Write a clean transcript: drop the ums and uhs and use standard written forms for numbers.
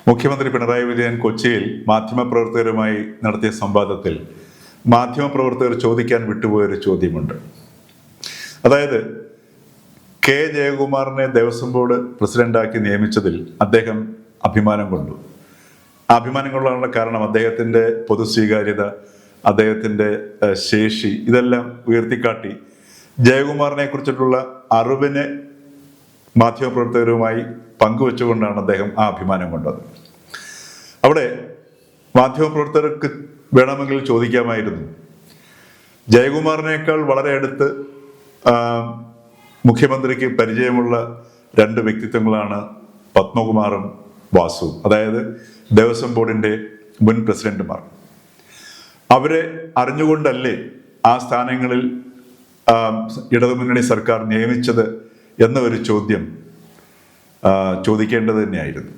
മുഖ്യമന്ത്രി പിണറായി വിജയൻ കൊച്ചിയിൽ മാധ്യമപ്രവർത്തകരുമായി നടത്തിയ സംവാദത്തിൽ മാധ്യമപ്രവർത്തകർ ചോദിക്കാൻ വിട്ടുപോയൊരു ചോദ്യമുണ്ട്. അതായത് കെ ജയകുമാറിനെ ദേവസ്വം ബോർഡ് പ്രസിഡന്റാക്കി നിയമിച്ചതിൽ അദ്ദേഹം അഭിമാനം കൊണ്ടു. ആ അഭിമാനം കൊള്ളാനുള്ള കാരണം അദ്ദേഹത്തിൻ്റെ പൊതുസ്വീകാര്യത, അദ്ദേഹത്തിൻ്റെ ശേഷി, ഇതെല്ലാം ഉയർത്തിക്കാട്ടി ജയകുമാറിനെ കുറിച്ചിട്ടുള്ള അറിവിനെ മാധ്യമപ്രവർത്തകരുമായി പങ്കുവെച്ചുകൊണ്ടാണ് അദ്ദേഹം ആ അഭിമാനം കൊണ്ടത്. അവിടെ മാധ്യമപ്രവർത്തകർക്ക് വേണമെങ്കിൽ ചോദിക്കാമായിരുന്നു, ജയകുമാറിനേക്കാൾ വളരെ അടുത്ത് മുഖ്യമന്ത്രിക്ക് പരിചയമുള്ള രണ്ട് വ്യക്തിത്വങ്ങളാണ് പത്മകുമാറും വാസുവും, അതായത് ദേവസ്വം ബോർഡിൻ്റെ മുൻ പ്രസിഡന്റുമാർ. അവരെ അറിഞ്ഞുകൊണ്ടല്ലേ ആ സ്ഥാനങ്ങളിൽ ഇടതുമുന്നണി സർക്കാർ നിയമിച്ചത് എന്ന ഒരു ചോദ്യം ചോദിക്കേണ്ടത് തന്നെയായിരുന്നു.